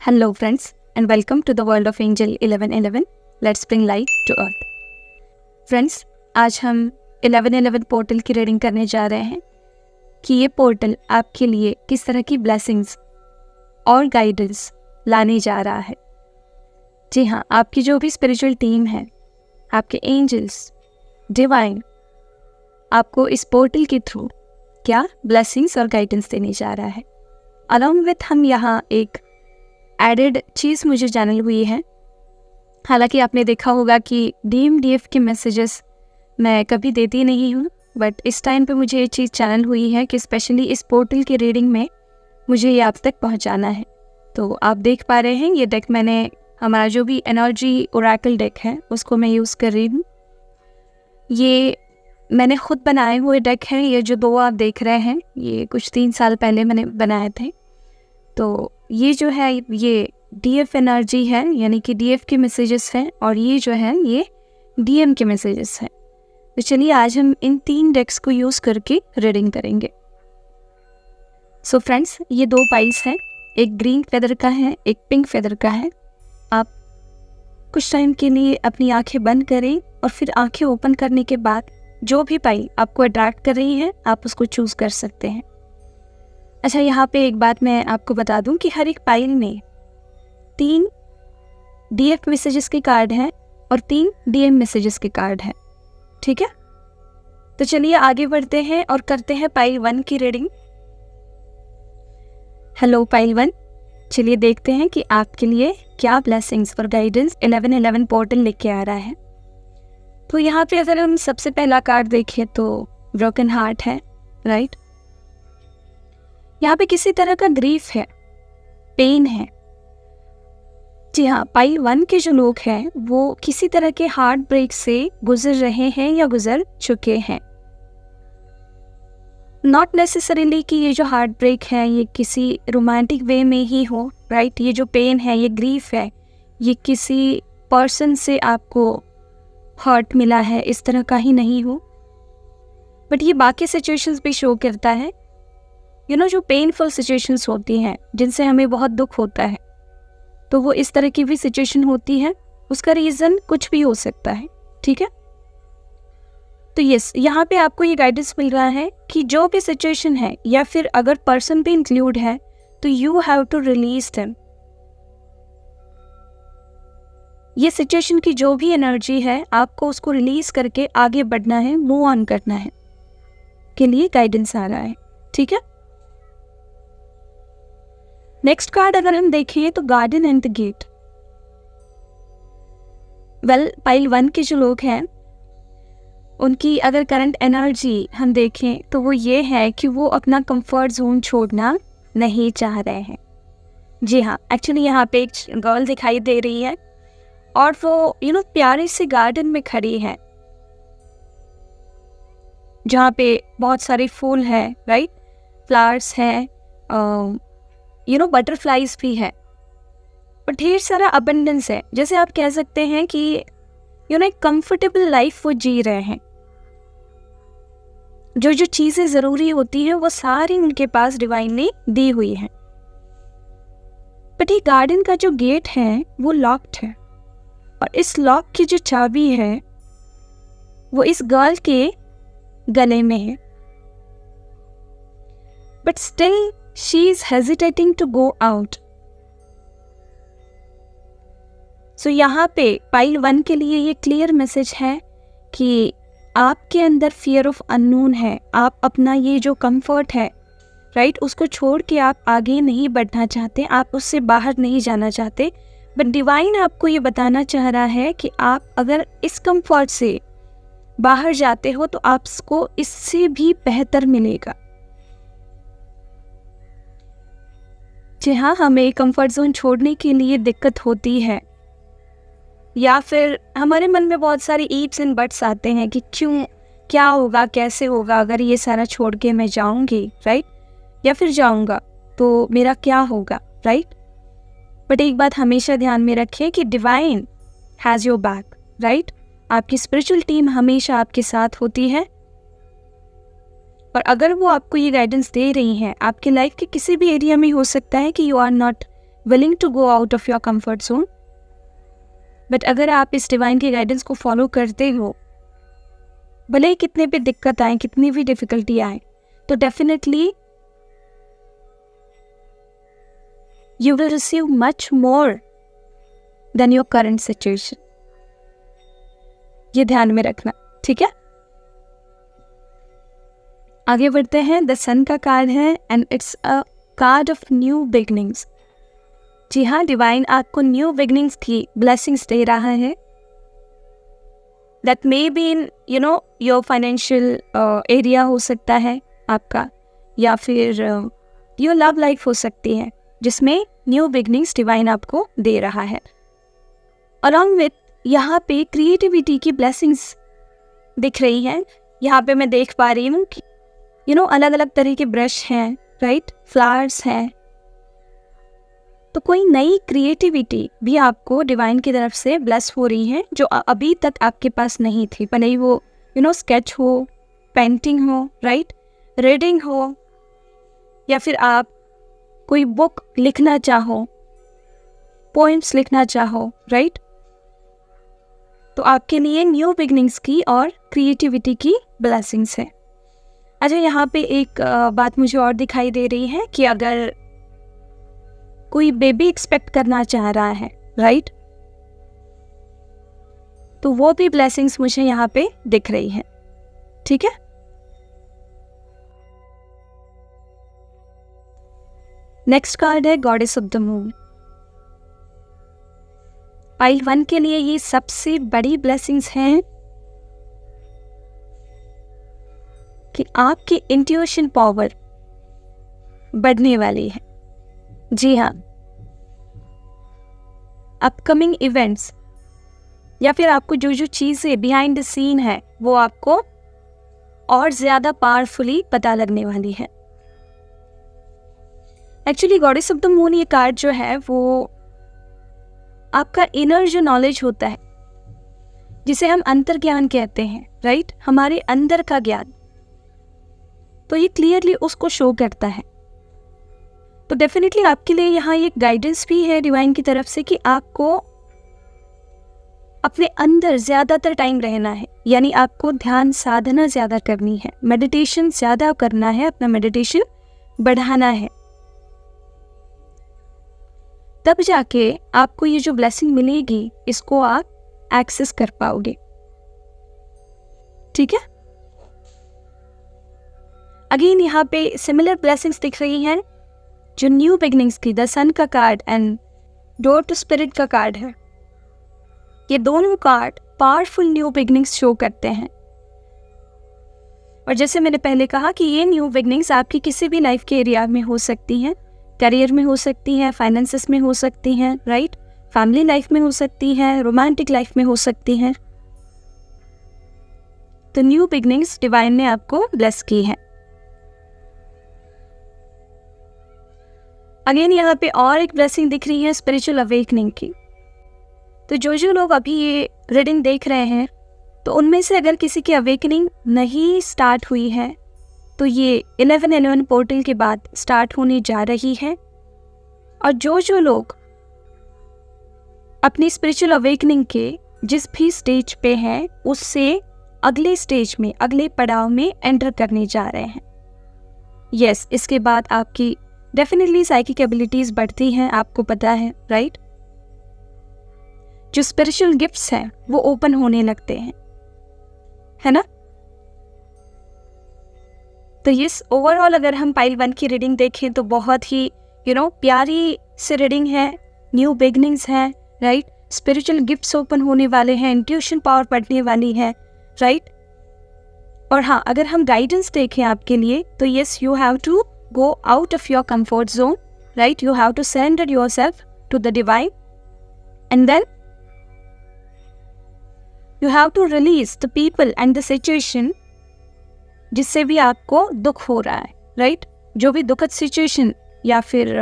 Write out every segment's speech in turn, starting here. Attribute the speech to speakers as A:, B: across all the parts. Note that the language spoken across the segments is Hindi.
A: Hello friends and welcome to the world of Angel 1111. Let's bring light to earth. Friends, आज हम 1111 पोर्टल की रीडिंग करने जा रहे हैं कि ये पोर्टल आपके लिए किस तरह की ब्लेसिंग्स और गाइडेंस लाने जा रहा है। जी हाँ, आपकी जो भी स्पिरिचुअल टीम है, आपके एंजल्स, डिवाइन आपको इस पोर्टल के थ्रू क्या ब्लेसिंग्स और गाइडेंस देने जा रहा है। अलॉन्ग विथ हम यहाँ एक एडेड चीज़ मुझे चैनल हुई है। हालांकि आपने देखा होगा कि DMDF के मैसेजेस मैं कभी देती नहीं हूँ, बट इस टाइम पे मुझे ये चीज़ चैनल हुई है कि स्पेशली इस पोर्टल की रीडिंग में मुझे ये आप तक पहुँचाना है। तो आप देख पा रहे हैं ये डेक मैंने हमारा जो भी एनर्जी ओरेकल डेक है उसको मैं यूज़ कर रही हूँ। ये मैंने खुद बनाए हुए डेक हैं। ये जो दो आप देख रहे हैं ये कुछ 3 साल पहले मैंने बनाए थे। तो ये जो है ये DF एनर्जी है, यानी कि DF के मैसेजेस हैं, और ये जो है ये DM के मैसेजेस हैं। तो चलिए आज हम इन 3 डेक्स को यूज़ करके रीडिंग करेंगे। सो फ्रेंड्स, ये 2 पाइल्स हैं, एक ग्रीन फेदर का है, एक पिंक फेदर का है। आप कुछ टाइम के लिए अपनी आंखें बंद करें और फिर आंखें ओपन करने के बाद जो भी पाइल आपको अट्रैक्ट कर रही है आप उसको चूज़ कर सकते हैं। अच्छा, यहाँ पे एक बात मैं आपको बता दूं कि हर एक पाइल में 3 DF मैसेजेस के कार्ड हैं और 3 DM मैसेजेस के कार्ड हैं। ठीक है, तो चलिए आगे बढ़ते हैं और करते हैं पाइल 1 की रीडिंग। हेलो पाइल 1, चलिए देखते हैं कि आपके लिए क्या ब्लेसिंग्स और गाइडेंस 1111 पोर्टल लेके आ रहा है। तो यहाँ पे अगर हम सबसे पहला कार्ड देखें तो ब्रोकन हार्ट है, राइट। यहाँ पे किसी तरह का ग्रीफ है, पेन है। जी हाँ, पाइल 1 के जो लोग हैं वो किसी तरह के हार्ट ब्रेक से गुजर रहे हैं या गुजर चुके हैं। नॉट नेसेसरीली कि ये जो हार्ट ब्रेक है ये किसी रोमांटिक वे में ही हो, राइट। ये जो पेन है, ये ग्रीफ है, ये किसी पर्सन से आपको हर्ट मिला है इस तरह का ही नहीं हो, बट ये बाकी सिचुएशंस भी शो करता है। जो पेनफुल सिचुएशंस होती हैं जिनसे हमें बहुत दुख होता है, तो वो इस तरह की भी सिचुएशन होती है। उसका रीज़न कुछ भी हो सकता है, ठीक है। तो यस, यहाँ पे आपको ये गाइडेंस मिल रहा है कि जो भी सिचुएशन है या फिर अगर पर्सन भी इंक्लूड है तो you have to release them. ये सिचुएशन की जो भी एनर्जी है आपको उसको रिलीज करके आगे बढ़ना है, मूव ऑन करना है, के लिए गाइडेंस आ रहा है, ठीक है। नेक्स्ट कार्ड अगर हम देखें तो garden and the gate. Well, pile 1 के जो लोग हैं उनकी अगर करंट एनर्जी हम देखें तो वो ये है कि वो अपना कंफर्ट जोन छोड़ना नहीं चाह रहे हैं। जी हाँ, एक्चुअली यहाँ पे एक गर्ल दिखाई दे रही है और वो प्यारे से गार्डन में खड़ी है जहाँ पे बहुत सारे फूल है, राइट, फ्लावर्स है, बटरफ्लाइज भी है और ढेर सारा अबंडेंस है। जैसे आप कह सकते हैं कि एक कंफर्टेबल लाइफ वो जी रहे हैं। जो जो चीज़ें ज़रूरी होती हैं वो सारी उनके पास डिवाइन ने दी हुई है। बट ये गार्डन का जो गेट है वो लॉक्ड है और इस लॉक की जो चाबी है वो इस गर्ल के गले में है। But still she is hesitating to go out. So यहाँ पे पाइल 1 के लिए ये क्लियर मैसेज है कि आपके अंदर फियर ऑफ अननोन है। आप अपना ये जो कंफर्ट है, राइट, उसको छोड़ के आप आगे नहीं बढ़ना चाहते, आप उससे बाहर नहीं जाना चाहते। बट डिवाइन आपको ये बताना चाह रहा है कि आप अगर इस कंफर्ट से बाहर जाते हो तो आपको इससे भी बेहतर मिलेगा। जी हाँ, हमें कंफर्ट जोन छोड़ने के लिए दिक्कत होती है या फिर हमारे मन में बहुत सारे इफ्स एंड बट्स आते हैं कि क्यों, क्या होगा, कैसे होगा अगर ये सारा छोड़ के मैं जाऊंगी, राइट, या फिर जाऊंगा तो मेरा क्या होगा, राइट। बट एक बात हमेशा ध्यान में रखें कि divine has your back, right. आपकी स्पिरिचुअल टीम हमेशा आपके साथ होती है और अगर वो आपको ये गाइडेंस दे रही हैं, आपके लाइफ के किसी भी एरिया में हो सकता है कि you are not willing to go out of your comfort zone. But अगर आप इस डिवाइन के गाइडेंस को फॉलो करते हो, भले ही कितने भी दिक्कत आए, कितनी भी डिफिकल्टी आए, तो definitely you will receive much more than your current situation. ये ध्यान में रखना, ठीक है। आगे बढ़ते हैं। द सन का कार्ड है and it's a card of new beginnings. जी हाँ, डिवाइन आपको न्यू बिगनिंग्स की ब्लेसिंग्स दे रहा है। That may be in your financial area हो सकता है आपका, या फिर योर लव लाइफ हो सकती है, जिसमें न्यू बिगनिंग्स डिवाइन आपको दे रहा है। अलॉन्ग विथ यहाँ पे क्रिएटिविटी की ब्लेसिंग्स दिख रही हैं। यहाँ पे मैं देख पा रही हूँ कि अलग अलग तरह के ब्रश हैं, राइट, फ्लावर्स हैं। तो कोई नई क्रिएटिविटी भी आपको डिवाइन की तरफ से ब्लेस हो रही है, जो अभी तक आपके पास नहीं थी। भले ही वो स्केच हो, पेंटिंग हो, राइट, रीडिंग हो, या फिर आप कोई बुक लिखना चाहो, पोएम्स लिखना चाहो, राइट। तो आपके लिए न्यू बिगनिंग्स की और क्रिएटिविटी की ब्लेसिंग्स है। अच्छा, यहाँ पे एक बात मुझे और दिखाई दे रही है कि अगर कोई बेबी एक्सपेक्ट करना चाह रहा है, राइट, तो वो भी ब्लेसिंग्स मुझे यहाँ पे दिख रही है, ठीक है। नेक्स्ट कार्ड है goddess of the moon. Pile 1 के लिए ये सबसे बड़ी ब्लेसिंग्स हैं कि आपकी इंट्यूशन पावर बढ़ने वाली है। जी हाँ, अपकमिंग इवेंट्स या फिर आपको जो चीज़ें बिहाइंड द सीन है, वो आपको और ज़्यादा पावरफुली पता लगने वाली है। Actually goddess of the moon ये कार्ड जो है वो आपका इनर जो नॉलेज होता है, जिसे हम अंतर्ज्ञान कहते हैं, राइट, हमारे अंदर का ज्ञान, तो ये क्लियरली उसको शो करता है। तो डेफिनेटली आपके लिए यहाँ एक गाइडेंस भी है डिवाइन की तरफ से कि आपको अपने अंदर ज़्यादातर टाइम रहना है, यानी आपको ध्यान साधना ज़्यादा करनी है, मेडिटेशन ज़्यादा करना है, अपना मेडिटेशन बढ़ाना है। तब जाके आपको ये जो ब्लेसिंग मिलेगी, इसको आप एक्सेस कर पाओगे, ठीक है। अगेन यहाँ पे सिमिलर ब्लेसिंग्स दिख रही हैं जो न्यू बिगनिंग्स की, द सन का card and door to spirit का कार्ड है। ये दोनों card powerful new beginnings show करते हैं। और जैसे मैंने पहले कहा कि ये न्यू बिगनिंग्स आपकी किसी भी लाइफ के एरिया में हो सकती हैं, करियर में हो सकती हैं, फाइनेंसेस में हो सकती हैं, राइट, फैमिली लाइफ में हो सकती हैं, रोमांटिक लाइफ में हो सकती हैं। तो न्यू बिगनिंग्स डिवाइन ने आपको ब्लेस की है। अगेन यहाँ पे और एक ब्लेसिंग दिख रही है स्पिरिचुअल अवेकनिंग की। तो जो लोग अभी ये रीडिंग देख रहे हैं, तो उनमें से अगर किसी की अवेकनिंग नहीं स्टार्ट हुई है, तो ये 11/11 पोर्टल के बाद स्टार्ट होने जा रही है। और जो लोग अपनी स्पिरिचुअल अवेकनिंग के जिस भी स्टेज पे हैं, उससे अगले स्टेज में, अगले पड़ाव में एंटर करने जा रहे हैं। यस, इसके बाद आपकी डेफिनेटली साइकिक एबिलिटीज बढ़ती हैं, आपको पता है, राइट। जो स्पिरिचुअल गिफ्ट्स हैं वो ओपन होने लगते हैं, है ना। तो यस, ओवरऑल अगर हम पाइल 1 की रीडिंग देखें तो बहुत ही प्यारी से रीडिंग है, न्यू बिगनिंग्स है, राइट, स्पिरिचुअल गिफ्ट्स ओपन होने वाले हैं, इंट्यूशन पावर बढ़ने वाली है, राइट। और हाँ, अगर हम गाइडेंस देखें आपके लिए, तो yes, you have to go out of your comfort zone, right? You have to surrender yourself to the divine, and then you have to release the people and the situation जिससे भी आपको दुख हो रहा है, right? जो भी दुखद सिचुएशन या फिर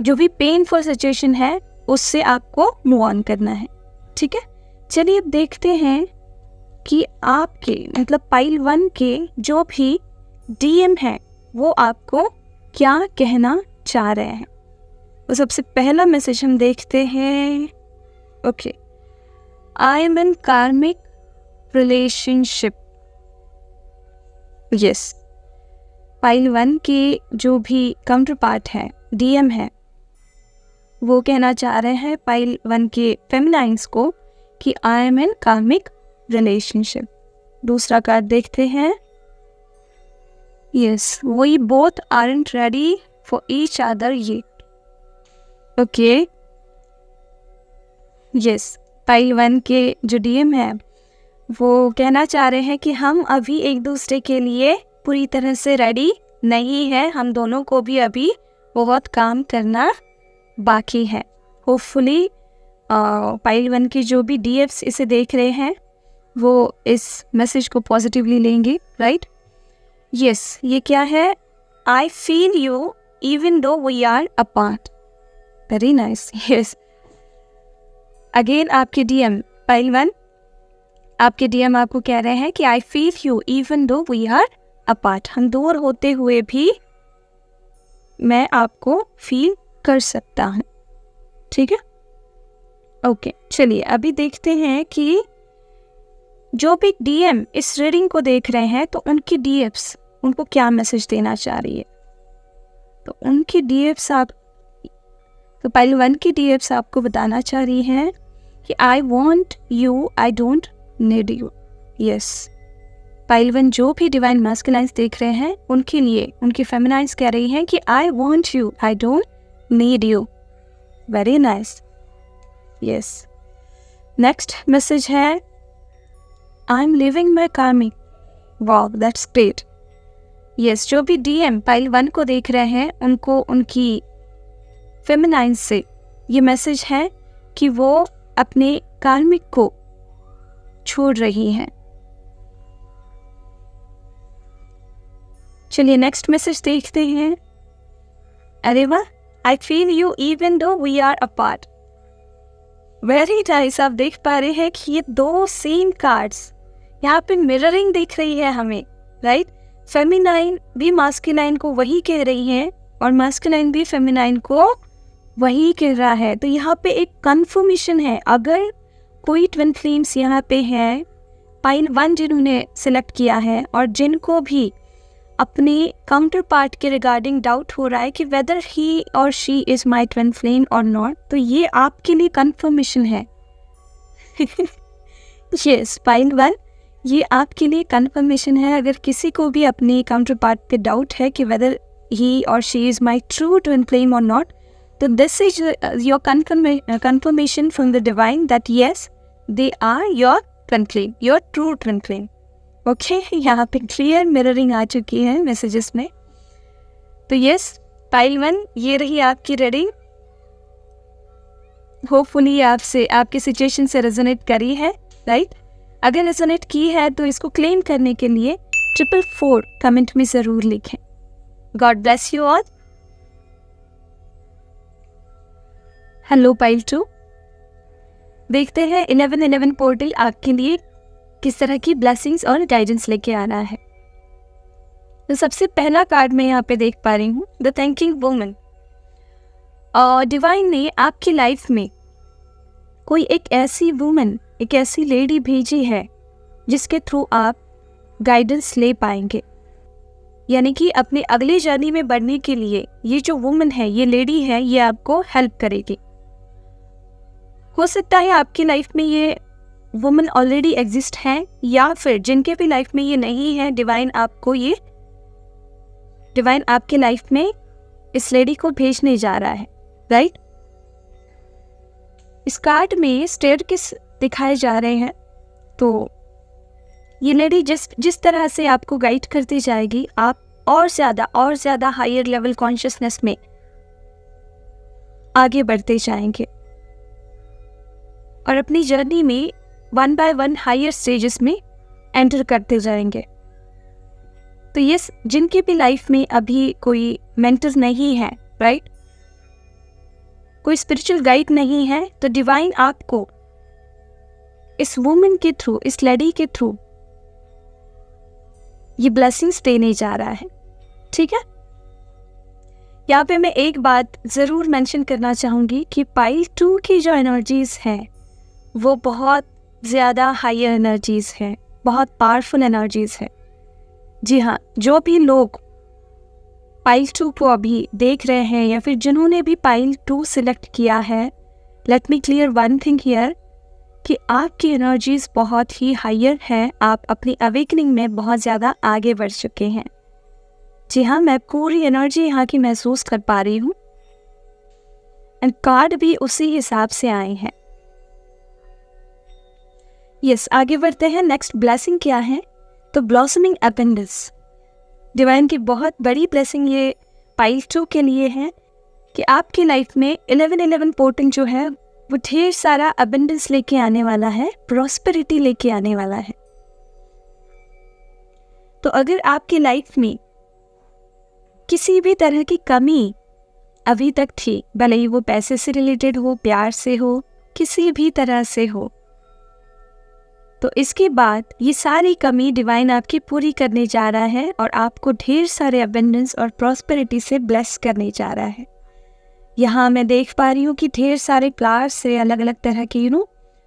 A: जो भी पेनफुल सिचुएशन है, उससे आपको मूव ऑन करना है, ठीक है। चलिए अब देखते हैं कि आपके मतलब पाइल 1 के जो भी DM है वो आपको क्या कहना चाह रहे हैं। तो सबसे पहला मैसेज हम देखते हैं। ओके, आई एम इन कार्मिक रिलेशनशिप। यस, पाइल 1 के जो भी काउंटर पार्ट है, DM है, वो कहना चाह रहे हैं पाइल 1 के फेमिनाइन्स को कि आई एम इन कार्मिक रिलेशनशिप। दूसरा कार्ड देखते हैं। Yes, we both aren't ready for each other yet. Okay, yes, pile 1 के जो DM है वो कहना चाह रहे हैं कि हम अभी एक दूसरे के लिए पूरी तरह से रेडी नहीं है, हम दोनों को भी अभी बहुत काम करना बाकी है। होपफुली पाइल 1 के जो भी DFs इसे देख रहे हैं वो इस मैसेज को पॉजिटिवली लेंगे, राइट? यस, ये क्या है? I feel you even though we are apart. Very nice. Yes, again आपके DM पाइल 1, आपके DM आपको कह रहे हैं कि I feel you even though we are apart. हम दूर होते हुए भी मैं आपको फील कर सकता हूँ। ठीक है, ओके। चलिए अभी देखते हैं कि जो भी DM इस रीडिंग को देख रहे हैं तो उनकी DFs उनको क्या मैसेज देना चाह रही है। तो उनकी DFs तो पाइल 1 की DFs आपको बताना चाह रही हैं कि I want you, I don't need you. Yes, pile 1 जो भी डिवाइन मैस्कुलाइन्स देख रहे हैं उनके लिए उनकी फेमिनाइन्स कह रही हैं कि I want you, I don't need you. Very nice. Yes, next message है आई एम लिविंग माई कार्मिक। Wow, that's great. यस, जो भी DM पाइल 1 को देख रहे हैं उनको उनकी फेमिनाइन्स से ये मैसेज है कि वो अपने कार्मिक को छोड़ रही हैं। चलिए नेक्स्ट मैसेज देखते हैं। अरे वाह, I feel you even though we are apart. Very nice. आप देख पा रहे हैं कि ये दो सेम कार्ड्स यहाँ पे मिररिंग दिख रही है हमें, राइट? फेमिनाइन भी मास्कुलाइन को वही कह रही है और मास्कुलाइन भी फेमिनाइन को वही कह रहा है। तो यहाँ पे एक कन्फर्मेशन है। अगर कोई ट्विन फ्लेम्स यहाँ पे है, पाइल 1 जिन्होंने सिलेक्ट किया है और जिनको भी अपने काउंटर पार्ट के रिगार्डिंग डाउट हो रहा है कि वेदर ही और she is my twin flame और नॉट, तो ये आपके लिए कन्फर्मेशन है। यस, पाइल 1, ये आपके लिए कन्फर्मेशन है। अगर किसी को भी अपने काउंटर पार्ट पे डाउट है कि वेदर ही और she is my true twin flame और नॉट, तो this is your confirmation from the divine that yes, they are your twin flame, your true twin flame. Okay, यहाँ पे क्लियर मिररिंग आ चुकी है मैसेजेस में। तो यस, पाइल 1, ये रही आपकी रीडिंग। होपफुली आपसे आपकी सिचुएशन से रेजोनेट करी है, राइट? अगर रेजोनेट की है तो इसको क्लेम करने के लिए 444 कमेंट में ज़रूर लिखें। God bless you all. Hello pile 2, देखते हैं 1111 पोर्टल आपके लिए किस तरह की ब्लेसिंग्स और गाइडेंस लेके आ रहा है। तो सबसे पहला कार्ड मैं यहाँ पे देख पा रही हूँ, द थिंकिंग वुमन। और डिवाइन ने आपकी लाइफ में कोई एक ऐसी वुमन, एक ऐसी लेडी भेजी है जिसके थ्रू आप गाइडेंस ले पाएंगे। यानी कि अपने अगले जर्नी में बढ़ने के लिए ये जो वुमन है, ये लेडी है, ये आपको हेल्प करेगी। हो सकता है आपकी लाइफ में ये वुमन ऑलरेडी एग्जिस्ट है, या फिर जिनके भी लाइफ में ये नहीं है, डिवाइन आपके लाइफ में इस लेडी को भेजने जा रहा है, राइट? इस कार्ड में स्टेयरकेस दिखाए जा रहे हैं। तो ये लेडी जिस तरह से आपको गाइड करती जाएगी, आप और ज़्यादा हायर लेवल कॉन्शियसनेस में आगे बढ़ते जाएंगे और अपनी जर्नी में 1 by 1 हायर स्टेजेस में एंटर करते जाएंगे। तो ये जिनकी भी लाइफ में अभी कोई मेंटर नहीं है, राइट, कोई स्पिरिचुअल गाइड नहीं है, तो डिवाइन आपको इस वुमन के थ्रू, इस लेडी के थ्रू ये ब्लेसिंग्स देने जा रहा है। ठीक है, यहाँ पे मैं एक बात ज़रूर मेंशन करना चाहूँगी कि पाइल 2 की जो एनर्जीज़ हैं वो बहुत ज़्यादा हायर एनर्जीज़ हैं, बहुत पावरफुल एनर्जीज़ है। जी हाँ, जो भी लोग पाइल 2 को अभी देख रहे हैं या फिर जिन्होंने भी पाइल 2 सिलेक्ट किया है, let me clear one thing here कि आपकी एनर्जीज़ बहुत ही हायर है, आप अपनी अवेकनिंग में बहुत ज़्यादा आगे बढ़ चुके हैं। जी हाँ, मैं पूरी एनर्जी यहाँ की महसूस कर पा रही हूँ एंड कार्ड भी उसी हिसाब से आए हैं। यस, आगे बढ़ते हैं। नेक्स्ट ब्लेसिंग क्या है? तो ब्लॉसमिंग अपेंडिस, डिवाइन की बहुत बड़ी ब्लेसिंग ये पाइल 2 के लिए है कि आपकी लाइफ में 1111 पोर्टल जो है वो ढेर सारा अबेंडेंस लेके आने वाला है, प्रॉस्पेरिटी लेके आने वाला है। तो अगर आपकी लाइफ में किसी भी तरह की कमी अभी तक थी, भले ही वो पैसे से रिलेटेड हो, प्यार से हो, किसी भी तरह से हो, तो इसके बाद ये सारी कमी डिवाइन आपकी पूरी करने जा रहा है और आपको ढेर सारे अबेंडेंस और प्रॉस्पेरिटी से ब्लेस करने जा रहा है। यहाँ मैं देख पा रही हूँ कि ढेर सारे फ्लावर्स से अलग अलग तरह के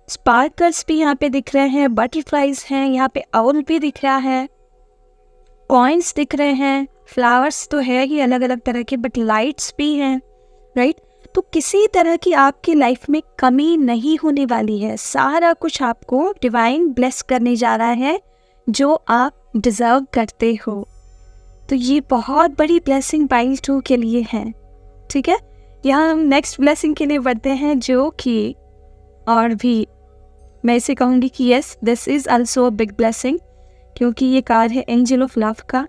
A: स्पार्कल्स भी यहाँ पे दिख रहे हैं, बटरफ्लाइज हैं, यहाँ पे आउल भी दिख रहा है, कॉइन्स दिख रहे हैं, फ्लावर्स तो है ही अलग अलग तरह के, बट लाइट्स भी हैं, राइट। तो किसी तरह की आपकी लाइफ में कमी नहीं होने वाली है, सारा कुछ आपको डिवाइन ब्लेस करने जा रहा है जो आप डिज़र्व करते हो। तो ये बहुत बड़ी ब्लेसिंग पाइल 2 के लिए है, ठीक है। यहाँ हम नेक्स्ट ब्लेसिंग के लिए बढ़ते हैं, जो कि और भी मैं इसे कहूँगी कि yes, this is also a big blessing, क्योंकि ये कार्ड है एंजल ऑफ लव का,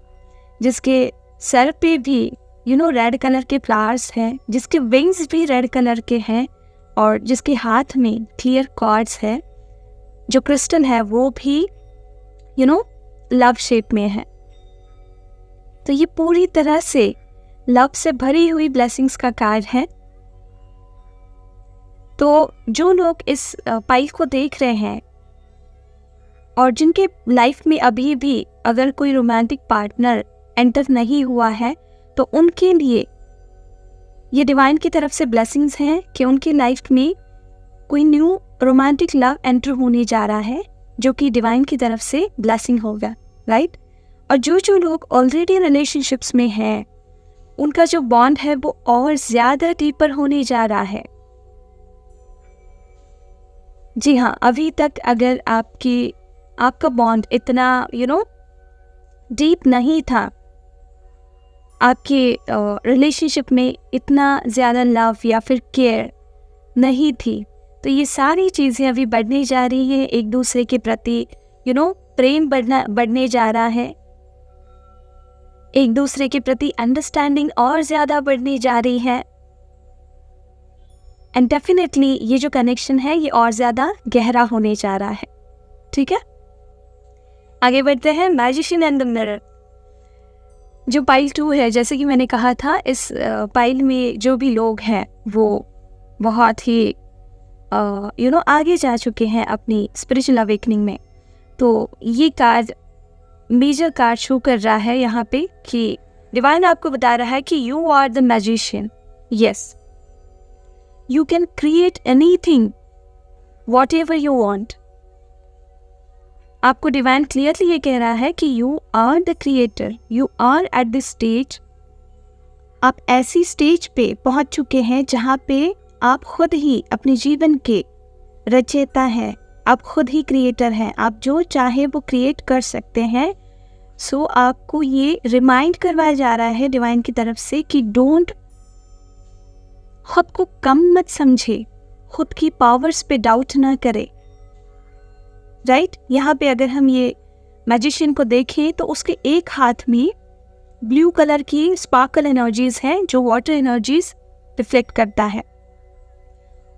A: जिसके सर पे भी रेड कलर के फ्लावर्स हैं, जिसके विंग्स भी रेड कलर के हैं और जिसके हाथ में क्लियर कॉर्ड्स है, जो क्रिस्टल है वो भी लव शेप में है। तो ये पूरी तरह से लव से भरी हुई ब्लेसिंग्स का कार्ड है। तो जो लोग इस पाइल को देख रहे हैं और जिनके लाइफ में अभी भी अगर कोई रोमांटिक पार्टनर एंटर नहीं हुआ है, तो उनके लिए ये डिवाइन की तरफ से ब्लेसिंग्स हैं कि उनकी लाइफ में कोई न्यू रोमांटिक लव एंटर होने जा रहा है, जो कि डिवाइन की तरफ से ब्लेसिंग होगा, राइट। और जो लोग ऑलरेडी रिलेशनशिप्स में हैं, उनका जो बॉन्ड है वो और ज़्यादा डीपर होने जा रहा है। जी हाँ, अभी तक अगर आपका बॉन्ड इतना डीप नहीं था, आपके रिलेशनशिप में इतना ज़्यादा लव या फिर केयर नहीं थी, तो ये सारी चीज़ें अभी बढ़ने जा रही हैं, एक दूसरे के प्रति प्रेम बढ़ने जा रहा है, एक दूसरे के प्रति अंडरस्टैंडिंग और ज़्यादा बढ़ने जा रही है, एंड डेफिनेटली ये जो कनेक्शन है ये और ज़्यादा गहरा होने जा रहा है, ठीक है। आगे बढ़ते हैं। मैजिशियन एंड द मिरर, जो पाइल 2 है, जैसे कि मैंने कहा था, इस पाइल में जो भी लोग हैं वो बहुत ही आगे जा चुके हैं अपनी स्पिरिचुअल अवेकनिंग में। तो ये कार्ड मेजर कार्ड शो कर रहा है यहाँ पे कि डिवाइन आपको बता रहा है कि you are the magician, yes, you can create anything whatever you want. आपको डिवाइन क्लियरली ये कह रहा है कि you are the creator, you are at this stage. आप ऐसी स्टेज पे पहुंच चुके हैं जहाँ पे आप खुद ही अपने जीवन के रचयिता हैं, आप खुद ही क्रिएटर हैं, आप जो चाहे वो क्रिएट कर सकते हैं। सो आपको ये रिमाइंड करवाया जा रहा है डिवाइन की तरफ से कि डोंट, खुद को कम मत समझे, खुद की पावर्स पे डाउट ना करे, राइट। यहाँ पे अगर हम ये मैजिशियन को देखें तो उसके एक हाथ में ब्लू कलर की स्पार्कल एनर्जीज हैं जो वाटर एनर्जीज रिफ्लेक्ट करता है,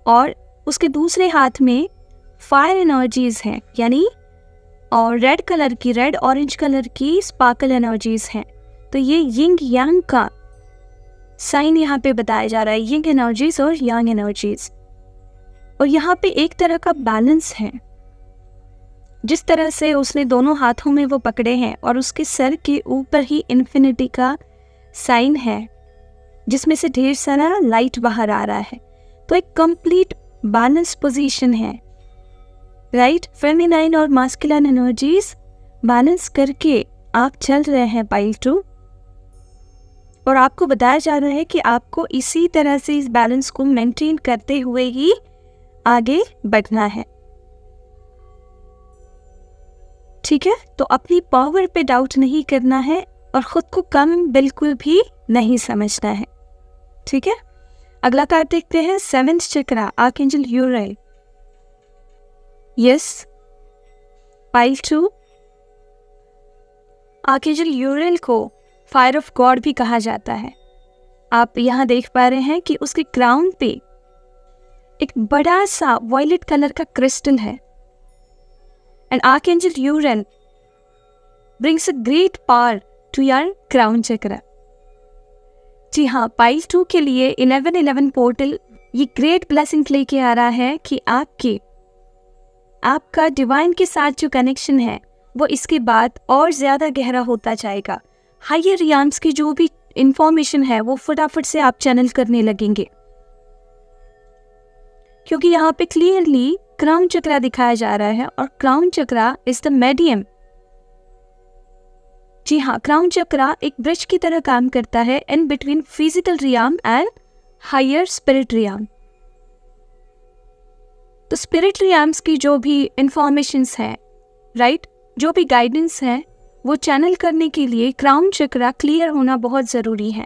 A: और उसके दूसरे हाथ में फायर एनर्जीज हैं, यानी और रेड कलर की, रेड ऑरेंज कलर की स्पार्कल एनर्जीज हैं। तो ये यिंग यांग का साइन यहाँ पे बताया जा रहा है, यिंग एनर्जीज और यांग एनर्जीज। और यहाँ पे एक तरह का बैलेंस है, जिस तरह से उसने दोनों हाथों में वो पकड़े हैं और उसके सर के ऊपर ही इन्फिनिटी का साइन है, जिसमें से ढेर सारा लाइट बाहर आ रहा है। तो एक कंप्लीट बैलेंस पोजीशन है, राइट। फेमिनाइन और मास्कुलिन एनर्जीज बैलेंस करके आप चल रहे हैं पाइल 2, और आपको बताया जा रहा है कि आपको इसी तरह से इस बैलेंस को मेंटेन करते हुए ही आगे बढ़ना है, ठीक है। तो अपनी पावर पे डाउट नहीं करना है और खुद को कम बिल्कुल भी नहीं समझना है, ठीक है। अगला कार्ड देखते हैं, 7th चक्रा, आर्कएंजल यूराइल। यस, पाइल 2, आर्कएंजल यूराइल को फायर ऑफ गॉड भी कहा जाता है। आप यहाँ देख पा रहे हैं कि उसके क्राउन पे एक बड़ा सा वायलेट कलर का क्रिस्टल है। And archangel Uriel brings a great power to your crown chakra. जी हाँ, पाइल 2 के लिए 1111 पोर्टल ये ग्रेट ब्लेसिंग लेके आ रहा है कि आपका डिवाइन के साथ जो कनेक्शन है वो इसके बाद और ज़्यादा गहरा होता जाएगा। हायर रियाम्स की जो भी इंफॉर्मेशन है वो फटाफट से आप चैनल करने लगेंगे, क्योंकि यहाँ पे क्लियरली क्राउन चक्रा दिखाया जा रहा है और crown chakra is the medium. जी हाँ, क्राउन चक्रा एक ब्रिज की तरह काम करता है in between physical realm and higher spirit realm. तो स्पिरिट रियाम्स की जो भी इंफॉर्मेशंस है, राइट, जो भी गाइडेंस है वो चैनल करने के लिए क्राउन चक्रा क्लियर होना बहुत ज़रूरी है।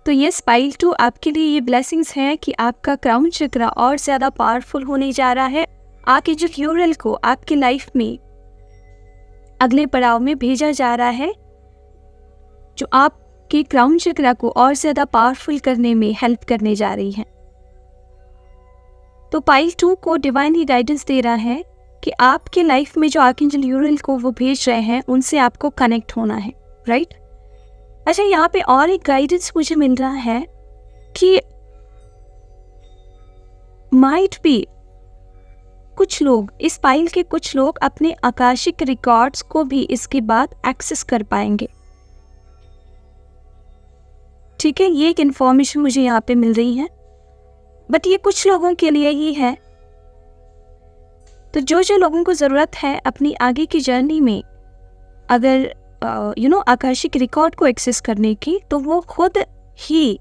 A: तो ये पाइल 2 आपके लिए ये ब्लेसिंग्स हैं कि आपका क्राउन चक्रा और ज़्यादा पावरफुल होने जा रहा है। आर्कएंजल यूराइल को आपकी लाइफ में अगले पड़ाव में भेजा जा रहा है, जो आपके क्राउन चक्रा को और ज़्यादा पावरफुल करने में हेल्प करने जा रही है। तो पाइल 2 को डिवाइन ही गाइडेंस दे रहा है कि आपके लाइफ में जो आर्कएंजल यूराइल को वो भेज रहे हैं उनसे आपको कनेक्ट होना है, राइट। अच्छा, यहाँ पे और एक गाइडेंस मुझे मिल रहा है कि माइट बी कुछ लोग, इस पाइल के कुछ लोग अपने आकाशिक रिकॉर्ड्स को भी इसके बाद एक्सेस कर पाएंगे, ठीक है। ये एक इन्फॉर्मेशन मुझे यहाँ पे मिल रही है, बट ये कुछ लोगों के लिए ही है। तो जो लोगों को ज़रूरत है अपनी आगे की जर्नी में अगर आकाशिक रिकॉर्ड को एक्सेस करने की, तो वो खुद ही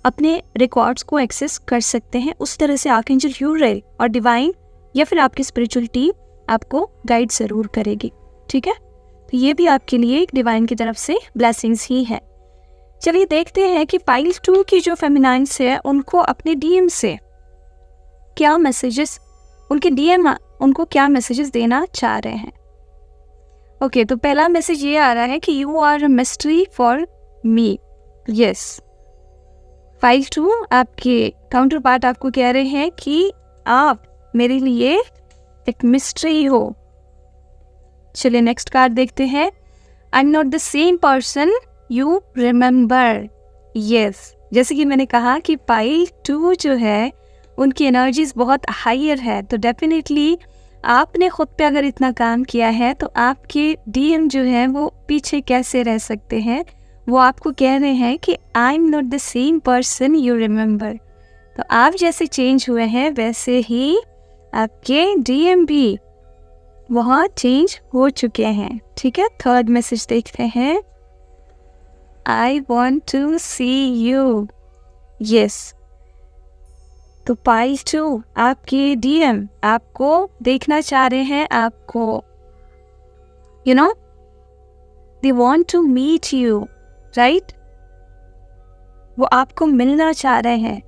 A: अपने रिकॉर्ड्स को एक्सेस कर सकते हैं। उस तरह से आर्कएंजल यूराइल और डिवाइन या फिर आपकी स्पिरिचुअल टीम आपको गाइड ज़रूर करेगी, ठीक है। तो ये भी आपके लिए एक डिवाइन की तरफ से ब्लेसिंग्स ही है। चलिए देखते हैं कि पाइल 2 की जो फेमिनाइन्स है उनको अपने डीएम से क्या मैसेजेस, उनके डीएम उनको क्या मैसेजेस देना चाह रहे हैं। ओके, तो पहला मैसेज ये आ रहा है कि you are a mystery for me. Yes, pile 2 आपके काउंटर पार्ट आपको कह रहे हैं कि आप मेरे लिए एक मिस्ट्री हो। चलिए नेक्स्ट कार्ड देखते हैं, I am not the same person you remember. Yes, जैसे कि मैंने कहा कि पाइल 2 जो है उनकी एनर्जीज बहुत हायर है, तो डेफिनेटली आपने खुद पे अगर इतना काम किया है तो आपके डीएम जो है वो पीछे कैसे रह सकते हैं। वो आपको कह रहे हैं कि I am not the same person you remember. तो आप जैसे चेंज हुए हैं वैसे ही आपके डीएम भी वहाँ चेंज हो चुके हैं, ठीक है। थर्ड मैसेज देखते हैं, I want to see you. Yes, तो पाइल 2 आपके डीएम आपको देखना चाह रहे हैं, आपको they want to meet you, right. वो आपको मिलना चाह रहे हैं,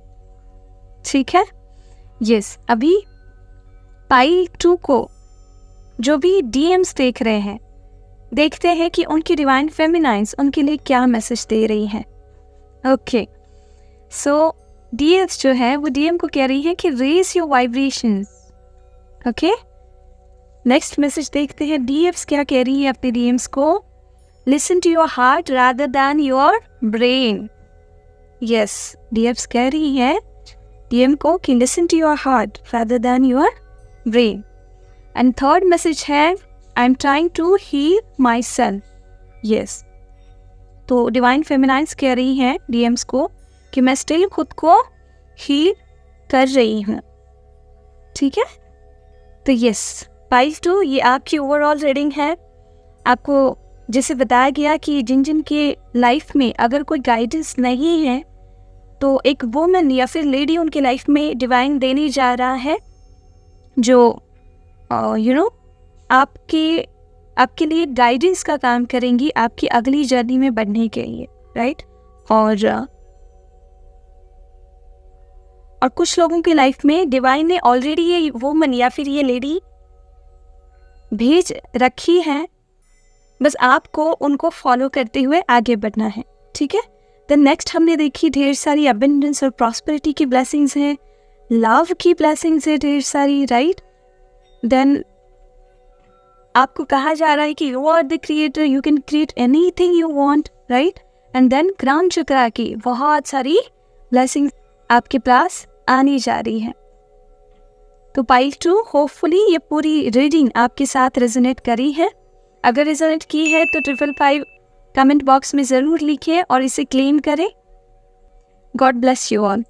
A: ठीक है। यस, अभी पाइल 2 को जो भी डीएम्स देख रहे हैं, देखते हैं कि उनकी डिवाइन फेमिनाइन्स उनके लिए क्या मैसेज दे रही हैं। ओके, सो डीएम्स जो है वो डीएम को कह रही है कि raise your vibrations. Okay, next message देखते हैं डीएम्स क्या कह रही है अपने डीएम्स को, listen to your heart rather than your brain. Yes, DMs कह रही है डीएम को कि listen to your heart rather than your brain. And third message है, I am trying to heal myself. Yes, तो डिवाइन फेमिनाइंस कह रही हैं डीएम्स को कि मैं स्टिल खुद को हील कर रही हूँ, ठीक है। तो यस, 5-2 ये आपकी ओवरऑल रीडिंग है। आपको जैसे बताया गया कि जिन जिन के लाइफ में अगर कोई गाइडेंस नहीं है तो एक वुमन या फिर लेडी उनके लाइफ में डिवाइन देने जा रहा है जो आपके लिए गाइडेंस का काम करेंगी आपकी अगली जर्नी में बढ़ने के लिए, राइट। और कुछ लोगों की लाइफ में डिवाइन ने ऑलरेडी ये वुमन या फिर ये लेडी भेज रखी है, बस आपको उनको फॉलो करते हुए आगे बढ़ना है, ठीक है। देन नेक्स्ट हमने देखी ढेर सारी अबंडेंस और प्रॉस्पेरिटी की ब्लेसिंग्स हैं, लव की ब्लेसिंग्स है ढेर सारी, राइट। देन आपको कहा जा रहा है कि you are the creator, you can create anything you want, right. And then crown chakra की बहुत सारी ब्लेसिंग्स आपके पास आनी जा रही है। तो पाइल 2 होपफुली ये पूरी रीडिंग आपके साथ रेजोनेट करी है। अगर रेजोनेट की है तो 555 कमेंट बॉक्स में ज़रूर लिखिए और इसे क्लेम करें। God bless you all.